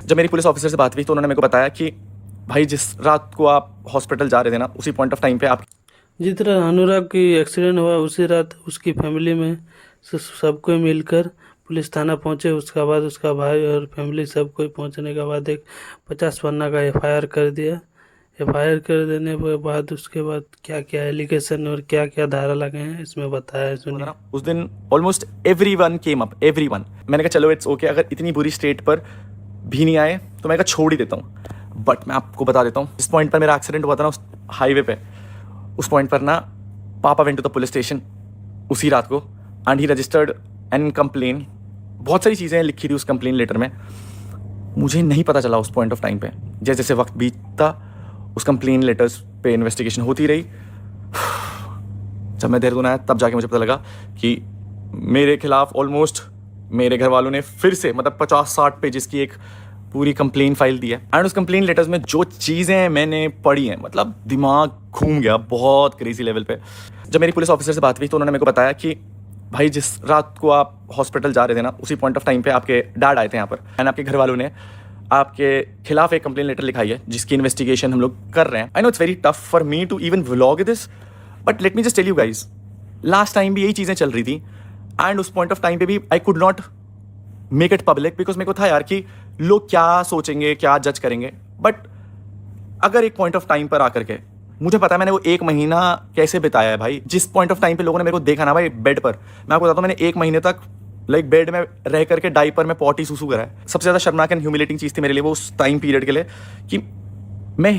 जब मेरी police officer से बात हुई तो उन्होंने मेरे को बताया कि भाई जिस रात को आप हॉस्पिटल जा रहे थे ना, उसी पॉइंट ऑफ टाइम पे आप जिस तरह अनुराग की एक्सीडेंट हुआ उसी रात उसकी फैमिली में सबको मिलकर पुलिस थाना पहुंचे। उसके बाद उसका भाई और फैमिली सब कोई पहुंचने के बाद एक 50 पन्ना का एफआईआर कर दिया। एफआईआर कर देने के बाद उसके बाद क्या क्या एलिगेशन और क्या क्या धारा लगे हैं इसमें बताया है, सुनिए। ना, उस दिन almost everyone came up, everyone. मैंने कहा चलो इट्स ओके, अगर इतनी बुरी स्टेट पर भी नहीं आए तो मैं कहा छोड़ ही देता हूँ। बट मैं आपको बता देता हूँ, जिस पॉइंट पर मेरा एक्सीडेंट हुआ था ना, उस हाईवे पे, उस पॉइंट पर ना पापा went to the police station उसी रात को and he registered an complain. बहुत सारी चीज़ें लिखी थी उस कंप्लेन लेटर में, मुझे नहीं पता चला उस पॉइंट ऑफ टाइम पे। जैसे जैसे वक्त बीतता उस कंप्लेन लेटर्स पे इन्वेस्टिगेशन होती रही। जब मैं देहरादून आया तब जाके मुझे पता लगा कि मेरे खिलाफ ऑलमोस्ट मेरे घर वालों ने फिर से मतलब 50-60 पेजेस की एक पूरी कंप्लेन फाइल दी है। एंड उस कंप्लेन लेटर्स में जो चीज़ें मैंने पढ़ी हैं, मतलब दिमाग घूम गया बहुत क्रेजी लेवल पे। जब मेरी पुलिस ऑफिसर से बात हुई तो उन्होंने मेरे को बताया कि भाई जिस रात को आप हॉस्पिटल जा रहे थे ना, उसी पॉइंट ऑफ टाइम पे आपके डैड आए थे यहाँ पर एंड आपके घर वालों ने आपके खिलाफ एक कंप्लेन लेटर लिखाई है जिसकी इन्वेस्टिगेशन हम लोग कर रहे हैं। I know it's very tough for me to even vlog this, but let me just tell you guys, last time भी यही चीज़ें चल रही थी एंड उस पॉइंट ऑफ टाइम पे भी I could not make it public because मेरे को था यार कि लोग क्या सोचेंगे, क्या जज करेंगे। बट अगर एक पॉइंट ऑफ टाइम पर आकर के मुझे पता है मैंने वो एक महीना कैसे बिताया है भाई। जिस पॉइंट ऑफ टाइम पे लोगों ने मेरे को देखा ना भाई बेड पर, मैं आपको बताता हूँ मैंने एक महीने तक लाइक बेड में रह करके डाइपर में पॉटी सूसू करा है। सबसे ज़्यादा शर्मनाक एंड ह्यूमिलेटिंग चीज़ थी मेरे लिए वो उस टाइम पीरियड के लिए कि मैं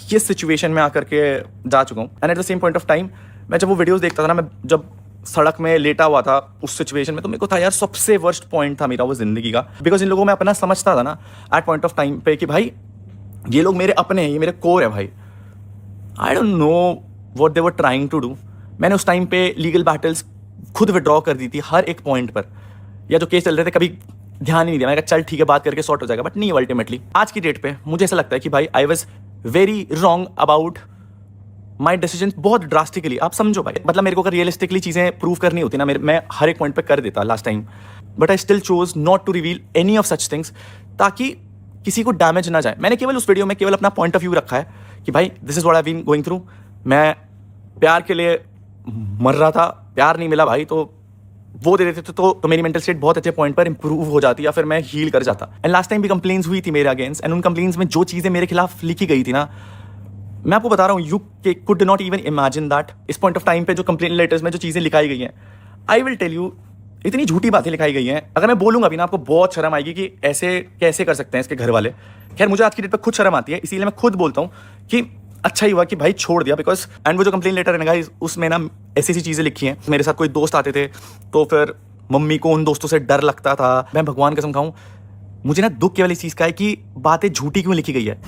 ये सिचुएशन में आकर के जा चुका हूँ। And at the same point of time मैं जब वो वीडियोज़ देखता था ना, मैं जब सड़क में लेटा हुआ था उस सिचुएशन में, तो मेरे को था यार सबसे वर्स्ट पॉइंट था मेरा वो जिंदगी का। बिकॉज इन लोगों में अपना समझता था ना एट पॉइंट ऑफ टाइम पे कि भाई ये लोग मेरे अपने हैं, ये मेरे कोर है भाई। I don't know what they were trying to do. मैंने उस टाइम पे लीगल बैटल्स खुद विड्रॉ कर दी थी हर एक पॉइंट पर, या जो केस चल रहे थे कभी ध्यान ही नहीं दिया। मैंने कहा चल ठीक है बात करके सॉर्ट हो जाएगा, बट नहीं। अल्टीमेटली आज की डेट पे मुझे ऐसा लगता है कि भाई I was very wrong about my decision बहुत ड्रास्टिकली। आप समझो भाई, मतलब मेरे को अगर रियलिस्टिकली चीज़ें प्रूव करनी होती ना, मैं हर एक पॉइंट पे कर देता last time, but I still chose not to reveal any of such things ताकि किसी को डैमेज ना जाए। मैंने केवल उस वीडियो में केवल अपना पॉइंट ऑफ व्यू रखा है कि भाई this is what I been going through. मैं प्यार के लिए मर रहा था, प्यार नहीं मिला भाई तो वो दे देते तो मेरी मेंटल स्टेट बहुत अच्छे पॉइंट पर इंप्रूव हो जाती या फिर मैं हील कर जाता। एंड लास्ट टाइम भी कंप्लेंट्स हुई थी मेरे अगेंस्ट, एंड उन कंप्लेंट्स में जो चीज़ें मेरे खिलाफ लिखी गई थी ना, मैं आपको बता रहा हूँ, you could not even imagine that. इस पॉइंट ऑफ टाइम पे जो कंप्लेंट लेटर्स में जो चीज़ें लिखाई गई हैं, आई विल टेल यू, इतनी झूठी बातें लिखाई गई हैं, अगर मैं बोलूँगा भी ना आपको बहुत शर्म आएगी कि ऐसे कैसे कर सकते हैं इसके घर वाले। खैर मुझे आज की डेट पर खुद शर्म आती है, इसीलिए मैं खुद बोलता हूँ कि अच्छा ही हुआ कि भाई छोड़ दिया। बिकॉज एंड वो जो कंप्लेंट लेटर है ना गाइस, उसमें ना ऐसी ऐसी चीज़ें लिखी हैं। मेरे साथ कोई दोस्त आते थे तो फिर मम्मी को उन दोस्तों से डर लगता था। मैं भगवान कसम खाऊं, मुझे ना दुख केवल इस चीज़ का है कि बातें झूठी क्यों लिखी गई है।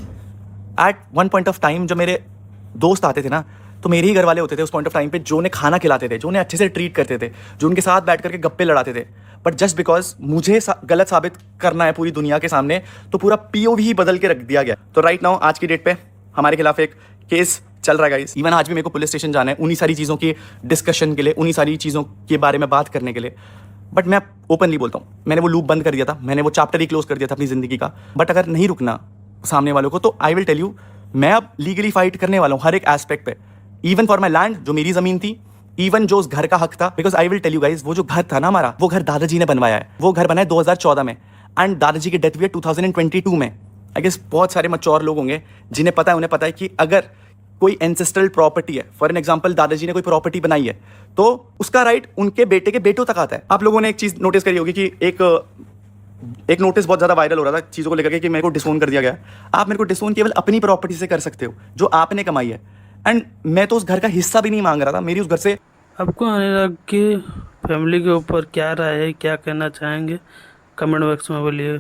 At one point of time जब मेरे दोस्त आते थे ना, तो मेरे ही घर वाले होते थे उस पॉइंट ऑफ टाइम पे, जो उन्हें खाना खिलाते थे, जो उन्हें अच्छे से ट्रीट करते थे, जो उनके साथ बैठ करके गप्पे लड़ाते थे। बट जस्ट बिकॉज मुझे गलत साबित करना है पूरी दुनिया के सामने, तो पूरा पीओवी ही बदल के रख दिया गया। तो राइट नाउ आज की डेट पे हमारे खिलाफ एक केस चल रहा है गाइस। इवन आज भी मेरे को पुलिस स्टेशन जाना है उन्हीं सारी चीज़ों की डिस्कशन के लिए, उन्हीं सारी चीज़ों के बारे में बात करने के लिए। बट मैं ओपनली बोलता हूँ, मैंने वो लूप बंद कर दिया था, मैंने वो चैप्टर ही क्लोज कर दिया था अपनी ज़िंदगी का। बट अगर नहीं रुकना सामने वालों को, तो आई विल टेल यू, मैं अब लीगली फाइट करने वाला हूँ हर एक एस्पेक्ट पे। इवन फॉर माई लैंड, जो मेरी ज़मीन थी, इवन जो उस घर का हक था। Because I will tell you guys, वो जो घर था ना हमारा, वो घर दादाजी ने बनवाया है। वो घर बना है 2014 में एंड दादाजी की डेथ हुई है 2022 में। आई गेस बहुत सारे मच्योर लोग होंगे जिन्हें पता है, उन्हें पता है कि अगर कोई एंसेस्ट्रल प्रॉपर्टी है, फॉर एन एग्जाम्पल दादाजी ने कोई प्रॉपर्टी बनाई है, तो उसका राइट उनके बेटे के बेटों तक आता है। आप लोगों ने एक चीज़ नोटिस करी होगी कि एक नोटिस बहुत ज़्यादा वायरल हो रहा था चीज़ों को लेकर के कि मेरे को डिसोन कर दिया गया। आप मेरे को डिसोन केवल अपनी प्रॉपर्टी से कर सकते हो जो आपने कमाई है। एंड मैं तो उस घर का हिस्सा भी नहीं मांग रहा था, मेरी उस घर से। आपको अनुराग की फैमिली के ऊपर क्या राय है, क्या कहना चाहेंगे, कमेंट बॉक्स में बोलिए।